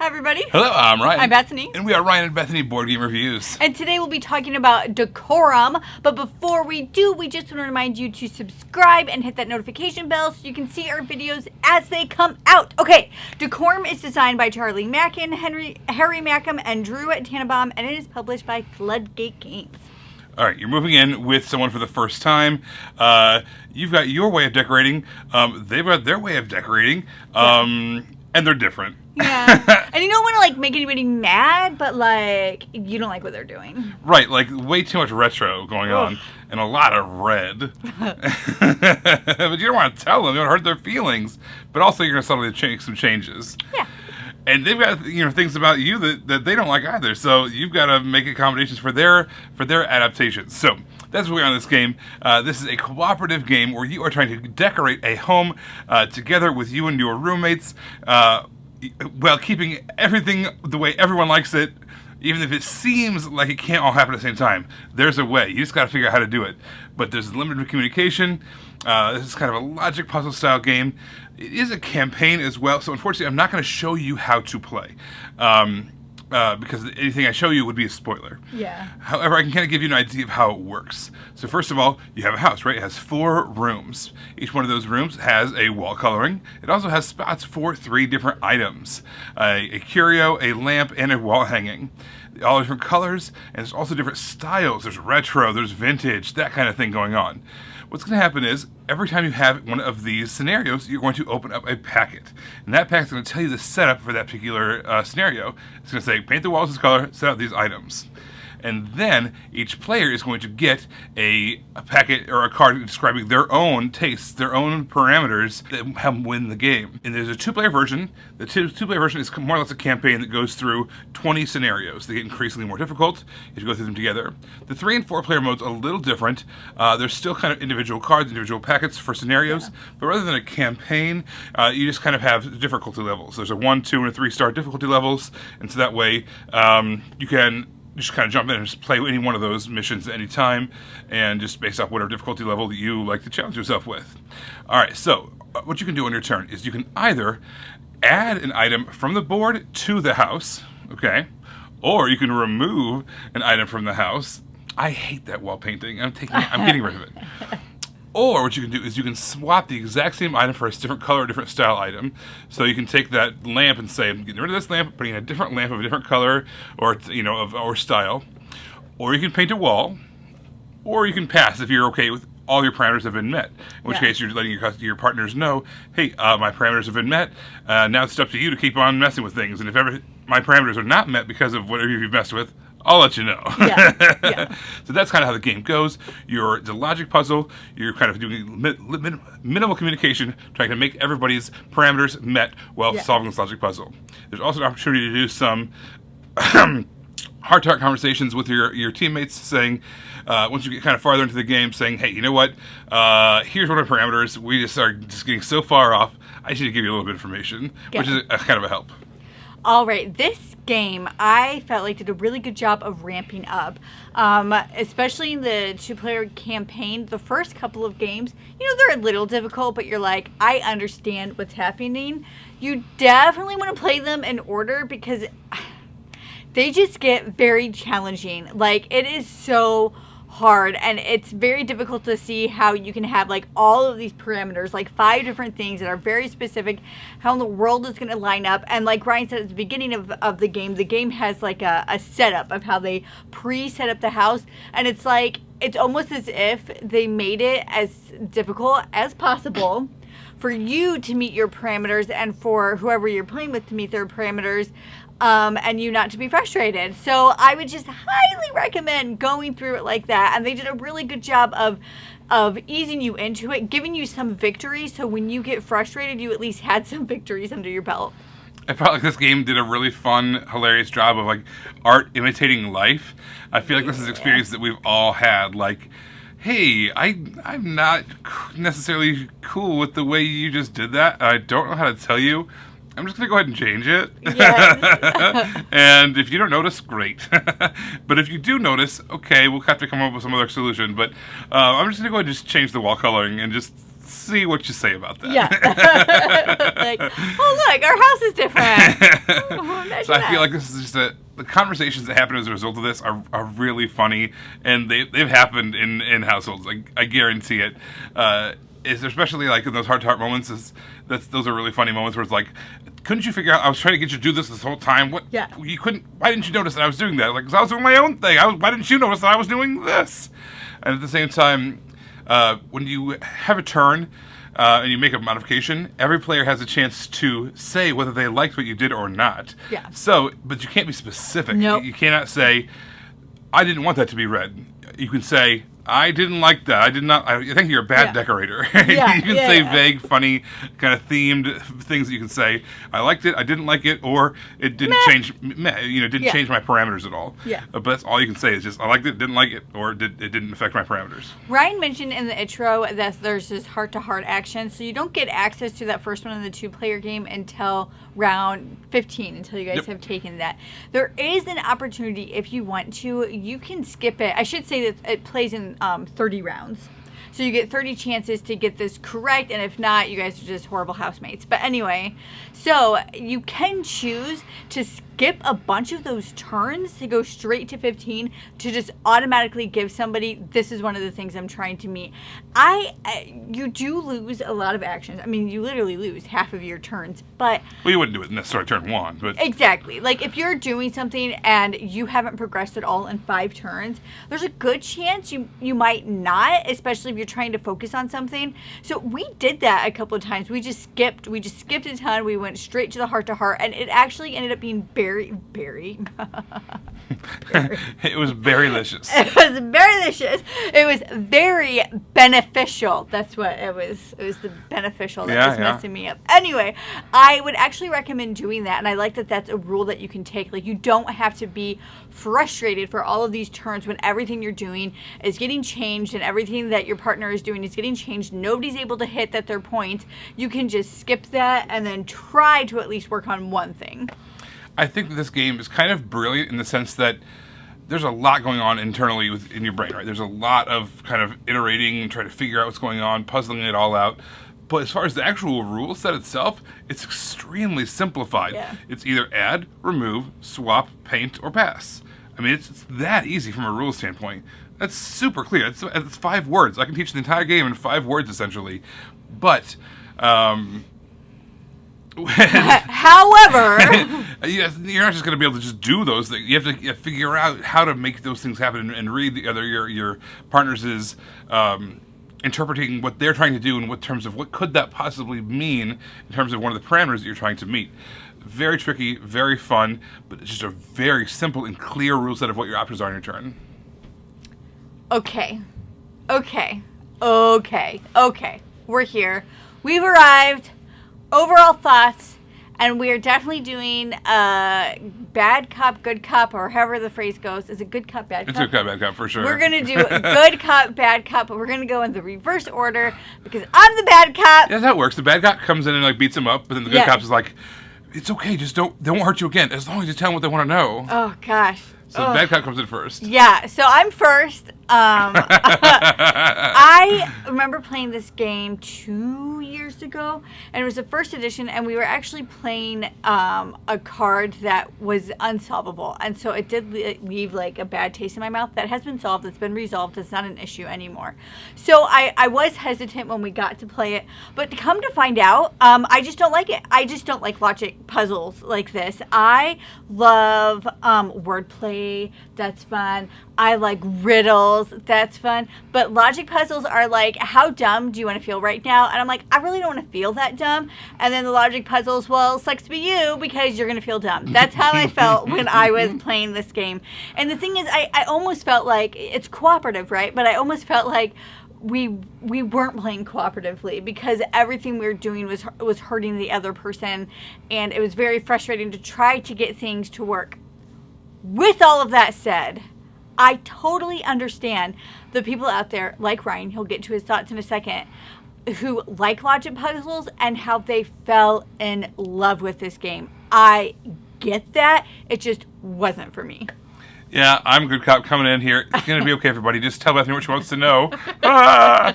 Hi, everybody. Hello, I'm Ryan. I'm Bethany. And we are Ryan and Bethany Board Game Reviews. And today we'll be talking about Decorum. But before we do, we just want to remind you to subscribe and hit that notification bell so you can see our videos as they come out. Okay, Decorum is designed by Charlie Mackin, Harry Mackham, and Drew Tannenbaum, and it is published by Floodgate Games. All right, you're moving in with someone for the first time. You've got your way of decorating. They've got their way of decorating. And they're different. Yeah. And you don't want to, make anybody mad, but, you don't like what they're doing. Right, way too much retro going on. And a lot of red. But you don't want to tell them. You don't want to hurt their feelings. But also you're going to suddenly make some changes. Yeah. And they've got things about you that they don't like either. So you've got to make accommodations for their adaptations. So that's what we're on this game. This is a cooperative game where you are trying to decorate a home together with you and your roommates, while keeping everything the way everyone likes it, even if it seems like it can't all happen at the same time. There's a way. You just got to figure out how to do it. But there's limited communication. This is kind of a logic puzzle style game. It is a campaign as well, so unfortunately I'm not going to show you how to play. Because anything I show you would be a spoiler. Yeah. However, I can kind of give you an idea of how it works. So first of all, you have a house, right? It has 4 rooms. Each one of those rooms has a wall coloring. It also has spots for 3 different items. A curio, a lamp, and a wall hanging. All different colors, and there's also different styles. There's retro, there's vintage, that kind of thing going on. What's going to happen is, every time you have one of these scenarios, you're going to open up a packet. And that packet's going to tell you the setup for that particular scenario. It's going to say, paint the walls this color, set out these items. And then each player is going to get a packet or a card describing their own tastes, their own parameters that help win the game. And there's a 2-player version. The two-player version is more or less a campaign that goes through 20 scenarios. They get increasingly more difficult as you go through them together. The 3 and 4-player mode's a little different. There's still kind of individual cards, individual packets for scenarios. Yeah. But rather than a campaign, you just kind of have difficulty levels. There's a 1, 2, and a 3-star difficulty levels. And so that way you can just kind of jump in and just play any one of those missions at any time, and just based off whatever difficulty level that you like to challenge yourself with. All right, so what you can do on your turn is you can either add an item from the board to the house, okay, or you can remove an item from the house. I hate that wall painting. I'm getting rid of it. Or what you can do is you can swap the exact same item for a different color or different style item. So you can take that lamp and say, I'm getting rid of this lamp, putting in a different lamp of a different color or style. Or you can paint a wall. Or you can pass if you're okay with all your parameters have been met. In which case you're letting your partners know, hey, my parameters have been met. Now it's up to you to keep on messing with things. And if ever my parameters are not met because of whatever you've messed with, I'll let you know. Yeah. So that's kind of how the game goes. It's a logic puzzle. You're kind of doing minimal communication, trying to make everybody's parameters met while solving this logic puzzle. There's also an opportunity to do some heart-to-heart conversations with your teammates, saying, once you get kind of farther into the game, saying, hey, you know what? Here's one of our parameters. We are just getting so far off. I just need to give you a little bit of information, which is kind of a help. All right, this game I felt like did a really good job of ramping up, especially in the 2-player campaign. The first couple of games, they're a little difficult, but you're like, I understand what's happening. You definitely want to play them in order because they just get very challenging. It is so hard, and it's very difficult to see how you can have all of these parameters, 5 different things that are very specific, how in the world is going to line up. And like Ryan said at the beginning of the game has a setup of how they pre-set up the house, and it's almost as if they made it as difficult as possible for you to meet your parameters and for whoever you're playing with to meet their parameters, and you not to be frustrated. So I would just highly recommend going through it like that. And they did a really good job of easing you into it, giving you some victories, so when you get frustrated, you at least had some victories under your belt. I felt like this game did a really fun, hilarious job of art imitating life. I feel like this is an experience that we've all had. Hey, I'm not necessarily cool with the way you just did that. I don't know how to tell you. I'm just going to go ahead and change it. Yes. And if you don't notice, great. But if you do notice, okay, we'll have to come up with some other solution. But I'm just going to go ahead and just change the wall coloring and just let's see what you say about that. Yeah. Like, oh, look, our house is different. So I feel like this is just the conversations that happen as a result of this are really funny, and they've happened in households. I guarantee it. Is especially like in those heart-to-heart moments. Those are really funny moments where it's like, couldn't you figure out? I was trying to get you to do this whole time. What? Yeah. You couldn't. Why didn't you notice that I was doing that? Like, 'cause I was doing my own thing. Why didn't you notice that I was doing this? And at the same time, when you have a turn and you make a modification, every player has a chance to say whether they liked what you did or not. Yeah. So, but you can't be specific. Nope. You cannot say, I didn't want that to be read. You can say, I didn't like that. I did not. I think you're a bad decorator. Yeah, You can say vague, funny, kind of themed things that you can say. I liked it. I didn't like it, or it didn't change. Didn't change my parameters at all. Yeah. But that's all you can say is just I liked it, didn't like it, or it didn't affect my parameters. Ryan mentioned in the intro that there's this heart-to-heart action, so you don't get access to that first one in the 2-player game until round 15, until you guys have taken that. There is an opportunity if you want to. You can skip it. I should say that it plays in 30 rounds. So you get 30 chances to get this correct, and if not, you guys are just horrible housemates. But anyway, so you can choose to skip a bunch of those turns to go straight to 15 to just automatically give somebody, this is one of the things I'm trying to meet. You do lose a lot of actions. I mean, you literally lose half of your turns, but... Well, you wouldn't do it necessarily turn 1, but... Exactly. Like, if you're doing something and you haven't progressed at all in 5 turns, there's a good chance you might not, especially if you're trying to focus on something. So we did that a couple of times. We just skipped a ton. We went straight to the heart-to-heart, and it actually ended up being very It was berry-licious. It was berry-licious. It was very beneficial. That's what it was. It was the beneficial that was messing me up. Anyway, I would actually recommend doing that, and I like that that's a rule that you can take. Like, you don't have to be frustrated for all of these turns when everything you're doing is getting changed and everything that your partner is doing is getting changed. Nobody's able to hit at their point. You can just skip that and then try to at least work on one thing. I think that this game is kind of brilliant in the sense that there's a lot going on internally in your brain, right? There's a lot of kind of iterating, trying to figure out what's going on, puzzling it all out. But as far as the actual rule set itself, it's extremely simplified. Yeah. It's either add, remove, swap, paint, or pass. I mean, it's that easy from a rules standpoint. That's super clear. It's 5 words. I can teach the entire game in 5 words, essentially. But... However, you're not just going to be able to just do those things. You have to figure out how to make those things happen and read the other your partner's is interpreting what they're trying to do in what terms of what could that possibly mean in terms of one of the parameters that you're trying to meet. Very tricky, very fun, but it's just a very simple and clear rule set of what your options are on your turn. Okay. We're here. We've arrived. Overall thoughts, and we are definitely doing bad cop, good cop, or however the phrase goes. Is it good cop, bad cop? It's good cop, bad cop, for sure. We're going to do good cop, bad cop, but we're going to go in the reverse order because I'm the bad cop. Yeah, that works. The bad cop comes in and beats him up, but then the good cop is like, it's okay, just they won't hurt you again, as long as you tell them what they want to know. Oh, gosh. So the bad cop comes in first. Yeah, so I'm first. I remember playing this game 2 years ago, and it was the first edition, and we were actually playing a card that was unsolvable, and so it did leave like a bad taste in my mouth. That has been solved. It's been resolved. It's not an issue anymore. So I was hesitant when we got to play it, but come to find out, I just don't like it. I just don't like logic puzzles like this. I love wordplay. That's fun. I like riddles. That's fun. But logic puzzles are like, how dumb do you want to feel right now? And I'm like, I really don't want to feel that dumb. And then the logic puzzles, well, sucks to be you because you're going to feel dumb. That's how I felt when I was playing this game. And the thing is, I almost felt like it's cooperative, right? But I almost felt like we weren't playing cooperatively because everything we were doing was hurting the other person. And it was very frustrating to try to get things to work. With all of that said, I totally understand the people out there, like Ryan, he'll get to his thoughts in a second, who like logic puzzles and how they fell in love with this game. I get that. It just wasn't for me. Yeah, I'm a good cop coming in here. It's going to be okay, everybody. Just tell Bethany what she wants to know. Ah!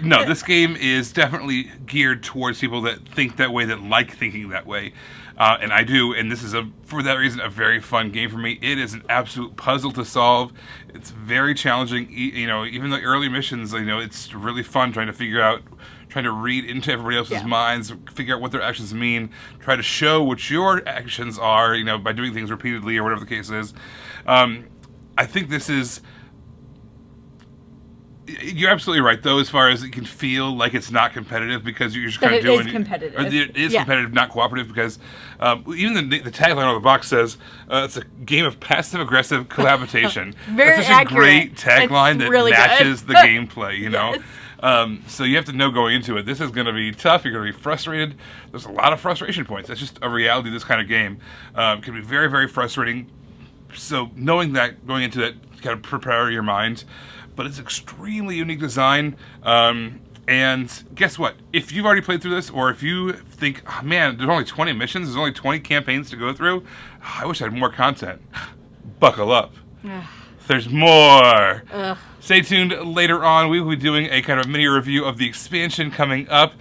No, this game is definitely geared towards people that think that way, that like thinking that way. And I do, and this is, for that reason, a very fun game for me. It is an absolute puzzle to solve. It's very challenging. Even the early missions, it's really fun trying to read into everybody else's minds, figure out what their actions mean, try to show what your actions are, by doing things repeatedly or whatever the case is. I think this is... You're absolutely right, though, as far as it can feel like it's not competitive because you're just kind of doing... It is competitive. Or it is competitive, not cooperative, because even the tagline on the box says it's a game of passive-aggressive cohabitation. Very That's such accurate. a great tagline that really matches good. the gameplay, Yes. So you have to know going into it, this is going to be tough, you're going to be frustrated. There's a lot of frustration points. That's just a reality of this kind of game. It can be very, very frustrating. So knowing that, going into that, kind of prepare your mind. But it's extremely unique design. And guess what? If you've already played through this, or if you think, oh, man, there's only 20 missions, there's only 20 campaigns to go through, I wish I had more content. Buckle up. There's more. Stay tuned later on. We will be doing a kind of mini review of the expansion coming up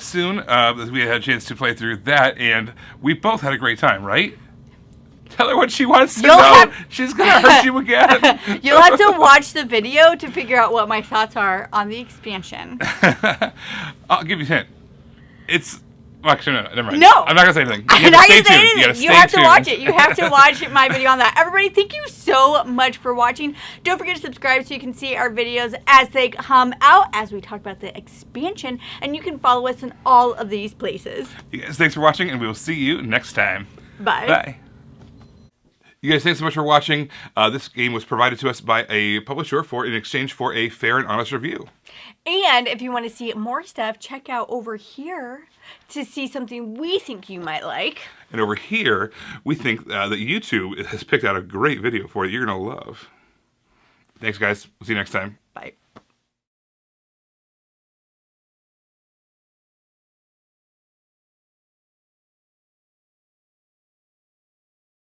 soon. As we had a chance to play through that, and we both had a great time, right? Tell her what she wants to know. She's going to hurt you again. You'll have to watch the video to figure out what my thoughts are on the expansion. I'll give you a hint. It's... Well, actually, no, never mind. No. I'm not going to say anything. I'm not going to say anything. You have to tuned. watch it. You have to watch my video on that. Everybody, thank you so much for watching. Don't forget to subscribe so you can see our videos as they come out, as we talk about the expansion. And you can follow us in all of these places. You guys, thanks for watching, and we will see you next time. Bye. Bye. You guys, thanks so much for watching. This game was provided to us by a publisher in exchange for a fair and honest review. And if you want to see more stuff, check out over here to see something we think you might like. And over here, we think that YouTube has picked out a great video for you you're going to love. Thanks, guys. We'll see you next time. Bye.